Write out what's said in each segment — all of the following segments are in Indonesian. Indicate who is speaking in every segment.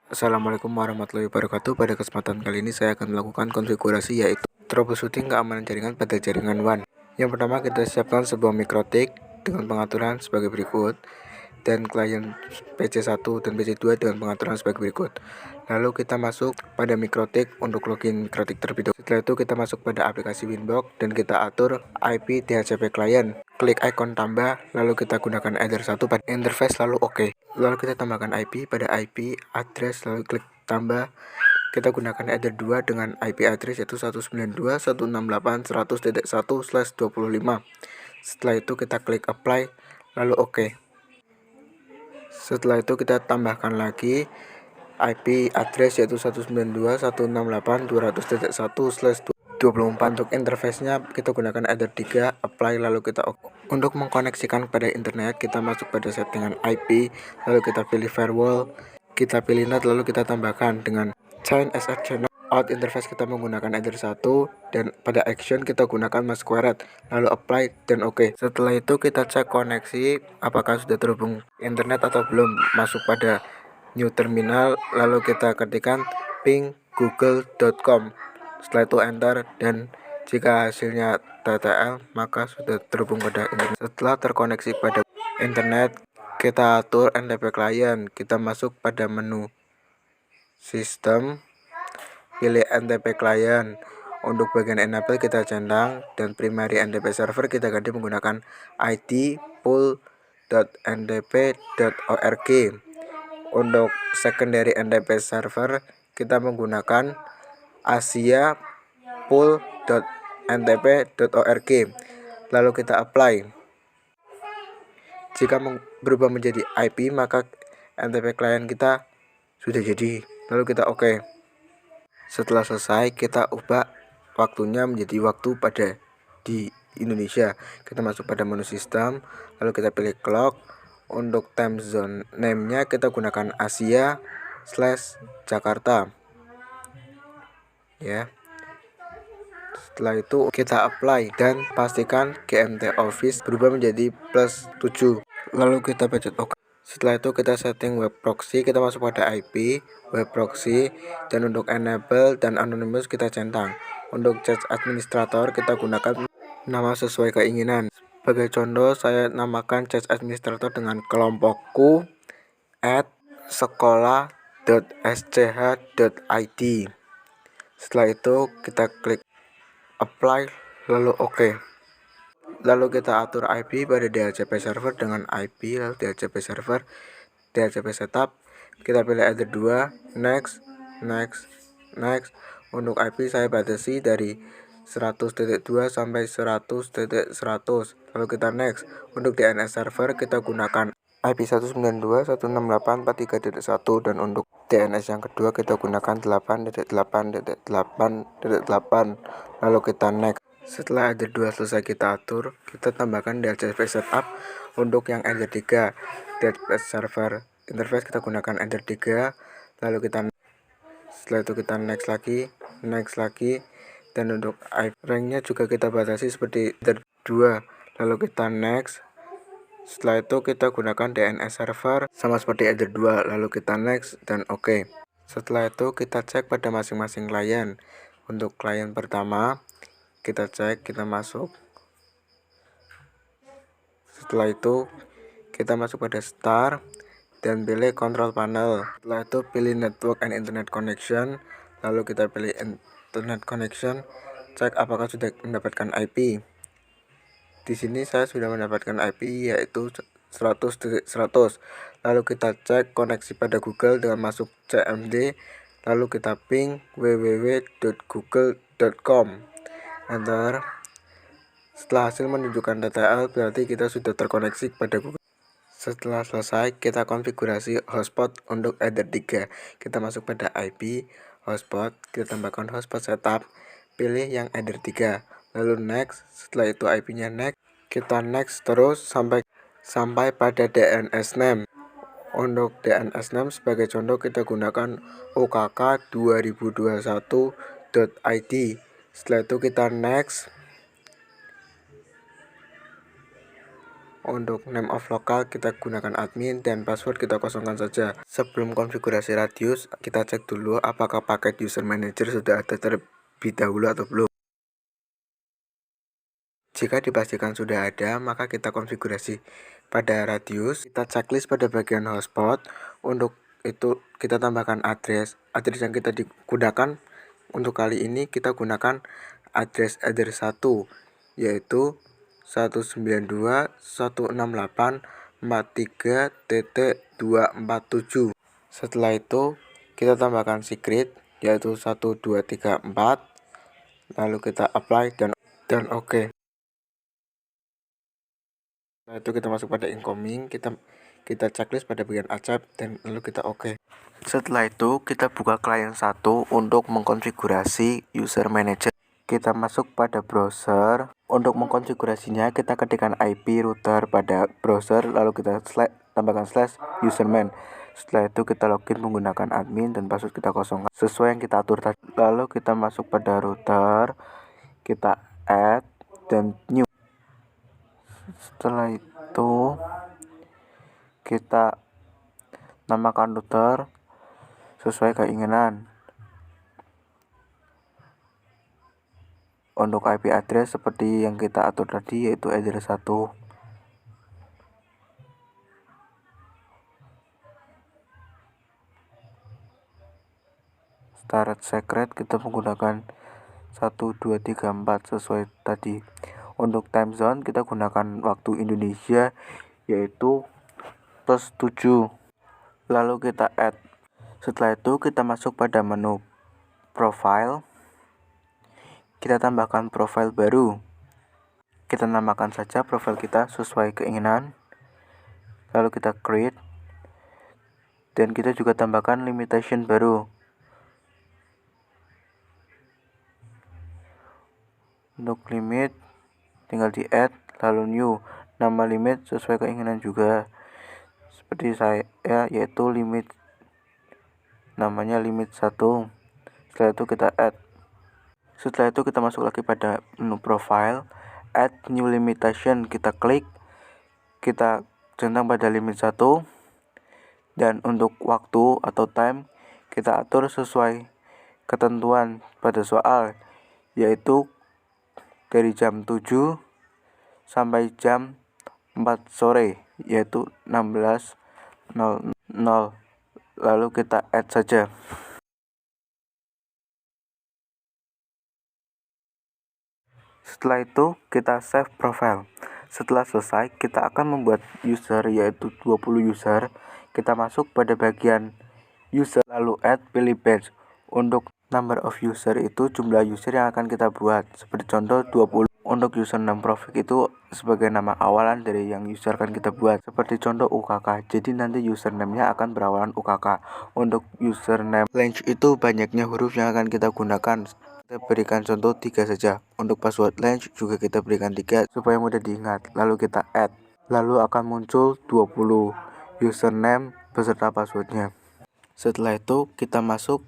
Speaker 1: Assalamualaikum warahmatullahi wabarakatuh. Pada kesempatan kali ini saya akan melakukan konfigurasi yaitu troubleshooting keamanan jaringan pada jaringan WAN. Yang pertama kita siapkan sebuah MikroTik dengan pengaturan sebagai berikut dan klien PC1 dan PC2 dengan pengaturan sebagai berikut. Lalu kita masuk pada MikroTik untuk login MikroTik terlebih dahulu. Setelah itu kita masuk pada aplikasi Winbox dan kita atur IP DHCP client. Klik ikon tambah, lalu kita gunakan Ether 1 pada interface, lalu OK. Lalu kita tambahkan IP pada IP address, lalu klik tambah. Kita gunakan Ether 2 dengan IP address yaitu 192.168.100.1/25. Setelah itu kita klik apply, lalu OK. Setelah itu kita tambahkan lagi IP address yaitu 192.168.200.1/24. Untuk interface-nya kita gunakan Ether 3, apply, lalu kita OK. Untuk mengkoneksikan pada internet kita masuk pada settingan IP, lalu kita pilih firewall, kita pilih NAT, lalu kita tambahkan dengan chain as channel. Out interface kita menggunakan Ether 1 dan pada action kita gunakan Masquerade, lalu apply dan OK. Setelah itu kita cek koneksi apakah sudah terhubung internet atau belum. Masuk pada new terminal, lalu kita ketikkan ping google.com. Setelah itu enter, dan jika hasilnya TTL maka sudah terhubung pada internet. Setelah terkoneksi pada internet, kita atur NTP client. Kita masuk pada menu sistem, pilih NTP client. Untuk bagian enable kita centang dan primary NTP server kita ganti menggunakan id pool.ntp.org. Untuk secondary NTP server kita menggunakan asia pool.ntp.org. Lalu kita apply. Jika berubah menjadi IP maka NTP client kita sudah jadi, lalu kita OK. Setelah selesai kita ubah waktunya menjadi waktu pada di Indonesia. Kita masuk pada menu sistem, lalu kita pilih clock. Untuk time zone name-nya kita gunakan Asia/Jakarta ya. Setelah itu kita apply dan pastikan GMT Office berubah menjadi +7. Lalu kita pencet OK. Setelah itu kita setting web proxy, kita masuk pada IP web proxy, dan untuk enable dan anonymous kita centang. Untuk chat administrator kita gunakan nama sesuai keinginan. Sebagai contoh saya namakan chat administrator dengan kelompokku @sekolah.sch.id. Setelah itu kita klik apply, lalu OK. Lalu kita atur IP pada DHCP server dengan IP, lalu DHCP server, DHCP setup, kita pilih Ether 2, next. Untuk IP saya batasi dari 100.2 sampai 100.100, lalu kita next. Untuk DNS server kita gunakan IP 192.168.43.1 dan untuk DNS yang kedua kita gunakan 8.8.8.8, lalu kita next. Setelah Ether 2 selesai kita atur, kita tambahkan DHCP setup. Untuk yang Ether 3 DHCP server interface kita gunakan Ether 3, lalu kita setelah itu kita next lagi, dan untuk IP rank-nya juga kita batasi seperti Ether 2, lalu kita next. Setelah itu kita gunakan DNS server sama seperti Ether 2, lalu kita next dan OK. Setelah itu kita cek pada masing-masing klien. Untuk klien pertama kita cek, kita masuk. Setelah itu kita masuk pada start dan pilih control panel. Setelah itu pilih network and internet connection, lalu kita pilih internet connection, cek apakah sudah mendapatkan IP. Di sini saya sudah mendapatkan IP yaitu 100.100. Lalu kita cek koneksi pada Google dengan masuk CMD, lalu kita ping www.google.com, enter. Setelah hasil menunjukkan TTL berarti kita sudah terkoneksi pada Google. Setelah selesai kita konfigurasi hotspot untuk Ether 3. Kita masuk pada IP hotspot, kita tambahkan hotspot setup, pilih yang Ether 3, lalu next. Setelah itu IP-nya next, kita next terus sampai pada DNS name. Untuk DNS name sebagai contoh kita gunakan okk2021.id. Setelah itu kita next. Untuk name of lokal kita gunakan admin dan password kita kosongkan saja. Sebelum konfigurasi radius, kita cek dulu apakah paket user manager sudah ada terlebih dahulu atau belum. Jika dipastikan sudah ada, maka kita konfigurasi pada radius. Kita checklist pada bagian hotspot. Untuk itu kita tambahkan address yang kita digunakan. Untuk kali ini kita gunakan address 1, yaitu 192.168.43.247. Setelah itu kita tambahkan secret, yaitu 1234, lalu kita apply dan oke. Setelah itu kita masuk pada incoming, kita checklist pada bagian accept dan lalu kita oke. Setelah itu kita buka client 1 untuk mengkonfigurasi user manager. Kita masuk pada browser. Untuk mengkonfigurasinya kita ketikkan IP router pada browser, lalu kita tambahkan /username. Setelah itu kita login menggunakan admin dan password kita kosongkan sesuai yang kita atur tadi. Lalu kita masuk pada router, kita add dan new. Setelah itu kita namakan router sesuai keinginan. Untuk IP address seperti yang kita atur tadi, yaitu address 1. Storage secret kita menggunakan 1, 2, 3, 4 sesuai tadi. Untuk time zone kita gunakan waktu Indonesia, yaitu +7. Lalu kita add. Setelah itu kita masuk pada menu profile. Kita tambahkan profile baru. Kita namakan saja profile kita sesuai keinginan. Lalu kita create. Dan kita juga tambahkan limitation baru. Untuk limit tinggal di add lalu new. Nama limit sesuai keinginan juga. Seperti saya, yaitu limit, namanya limit 1. Setelah itu kita add. Setelah itu kita masuk lagi pada menu profile, add new limitation, kita klik, kita centang pada limit 1, dan untuk waktu atau time kita atur sesuai ketentuan pada soal, yaitu dari jam 7 sampai jam 4 sore, yaitu 16.00. Lalu kita add saja. Setelah itu kita save profile. Setelah selesai kita akan membuat user, yaitu 20 user. Kita masuk pada bagian user lalu add, pilih batch. Untuk number of user itu jumlah user yang akan kita buat. Seperti contoh 20. Untuk username profile itu sebagai nama awalan dari yang user akan kita buat. Seperti contoh UKK. Jadi nanti username-nya akan berawalan UKK. Untuk username range itu banyaknya huruf yang akan kita gunakan. Kita berikan contoh 3 saja. Untuk password range juga kita berikan 3 supaya mudah diingat. Lalu kita add. Lalu akan muncul 20 username beserta passwordnya. Setelah itu kita masuk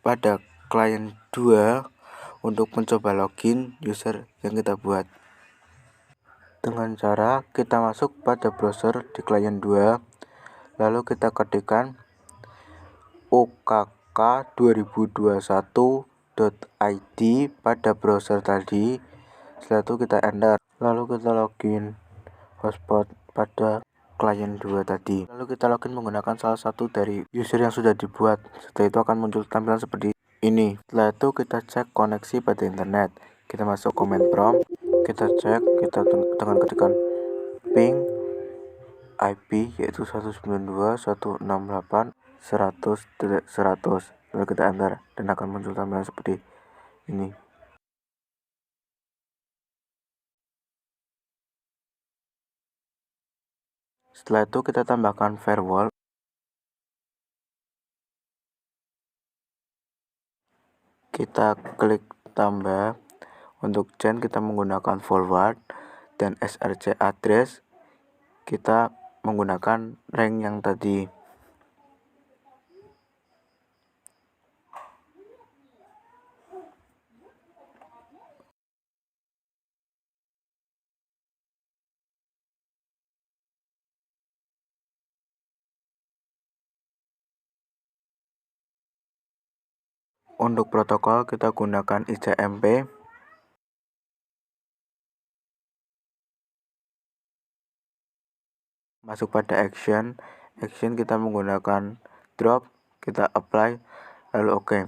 Speaker 1: pada client 2 untuk mencoba login user yang kita buat. Dengan cara kita masuk pada browser di client 2, lalu kita ketikkan ukk2021.id pada browser tadi. Setelah itu kita enter, lalu kita login hotspot pada client 2 tadi. Lalu kita login menggunakan salah satu dari user yang sudah dibuat. Setelah itu akan muncul tampilan seperti ini. Setelah itu kita cek koneksi pada internet. Kita masuk command prompt, kita cek, kita dengan ketikan ping IP yaitu 192.168.100.100. Lalu kita enter dan akan muncul tampilan seperti ini. Setelah itu kita tambahkan firewall. Kita klik tambah. Untuk chain kita menggunakan forward dan src address kita menggunakan rank yang tadi. Untuk protokol kita gunakan ICMP. Masuk pada action kita menggunakan drop, kita apply, lalu oke.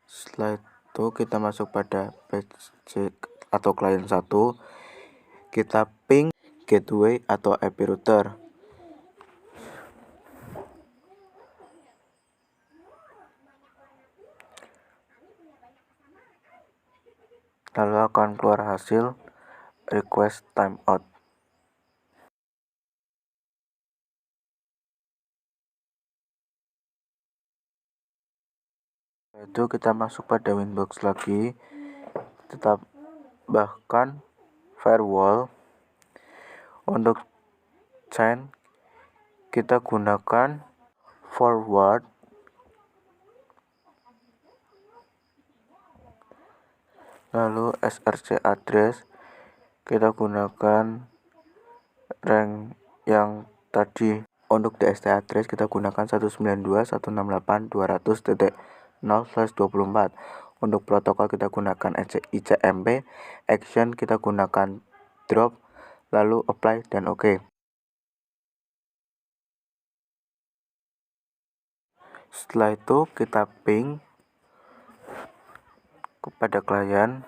Speaker 1: Setelah itu kita masuk pada page atau client 1, kita ping gateway atau IP router. Lalu akan keluar hasil request timeout. Setelah itu kita masuk pada Winbox lagi, tetap bahkan firewall. Untuk chain kita gunakan forward, lalu SRC address kita gunakan rank yang tadi. Untuk DST address kita gunakan 192.168.200.0/24. Untuk protokol kita gunakan ICMP, action kita gunakan drop, lalu apply dan oke. Setelah itu kita ping kepada klien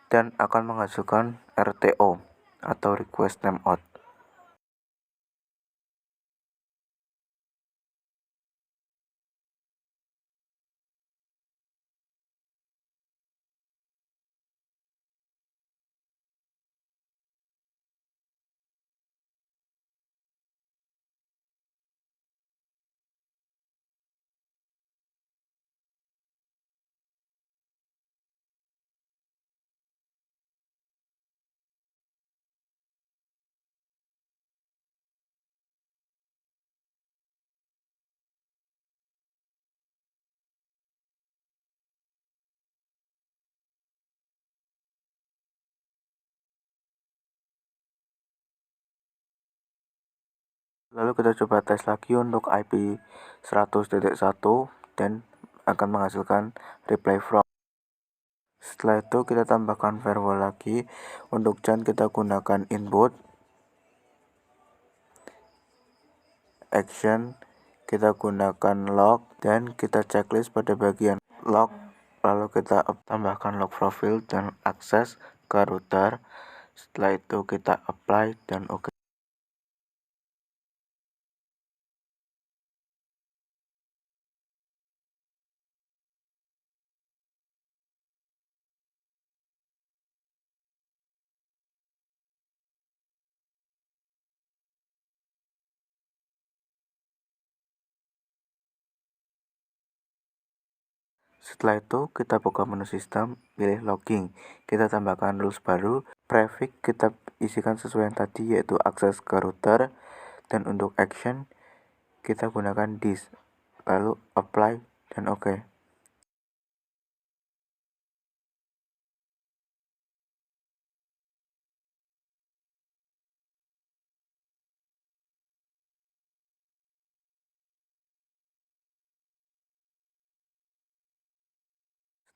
Speaker 1: dan akan menghasilkan RTO atau request timeout. Lalu kita coba tes lagi untuk IP 100.1 dan akan menghasilkan reply from. Setelah itu kita tambahkan firewall lagi. Untuk chain kita gunakan input, action kita gunakan log, dan kita checklist pada bagian log. Lalu kita tambahkan log profile dan akses ke router. Setelah itu kita apply dan oke. Setelah itu kita buka menu sistem, pilih logging, kita tambahkan rules baru, prefix kita isikan sesuai yang tadi yaitu akses ke router, dan untuk action kita gunakan this, lalu apply dan oke.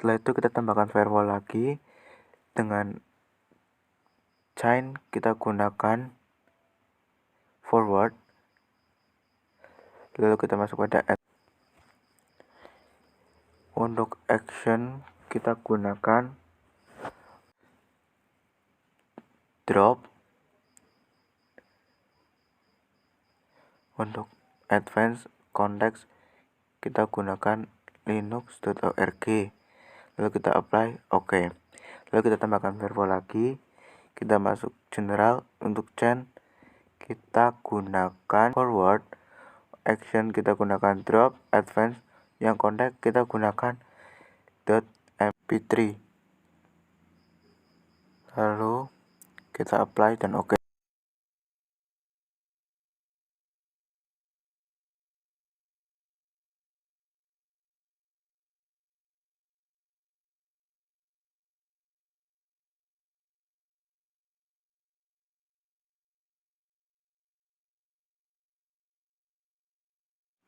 Speaker 1: Setelah itu kita tambahkan firewall lagi. Dengan chain kita gunakan forward, lalu kita masuk pada add. Untuk action kita gunakan drop. Untuk advanced context kita gunakan linux.org, lalu kita apply oke. Lalu kita tambahkan firewall lagi, kita masuk general. Untuk chain kita gunakan forward, action kita gunakan drop, advance yang contact kita gunakan .mp3, lalu kita apply dan oke.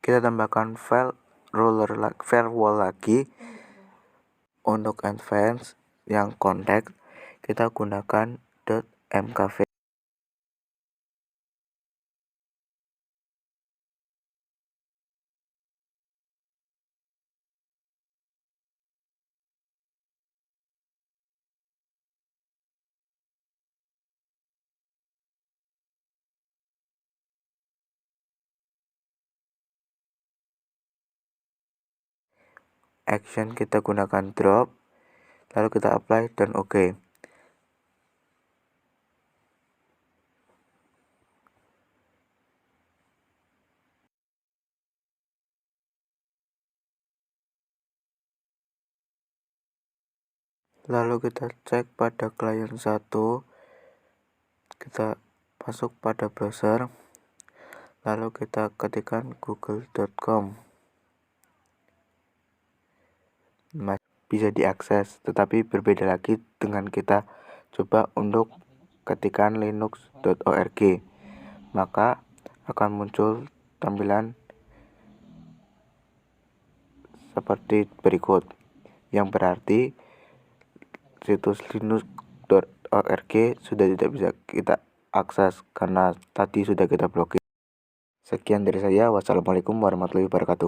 Speaker 1: Kita tambahkan file firewall lagi. Untuk advance yang konteks kita gunakan .mkv. Action kita gunakan drop, lalu kita apply dan OK. Lalu kita cek pada klien 1, kita masuk pada browser, lalu kita ketikkan google.com. Bisa diakses, tetapi berbeda lagi dengan kita coba untuk ketikan linux.org, maka akan muncul tampilan seperti berikut, yang berarti situs linux.org sudah tidak bisa kita akses karena tadi sudah kita blokir. Sekian dari saya. Wassalamualaikum warahmatullahi wabarakatuh.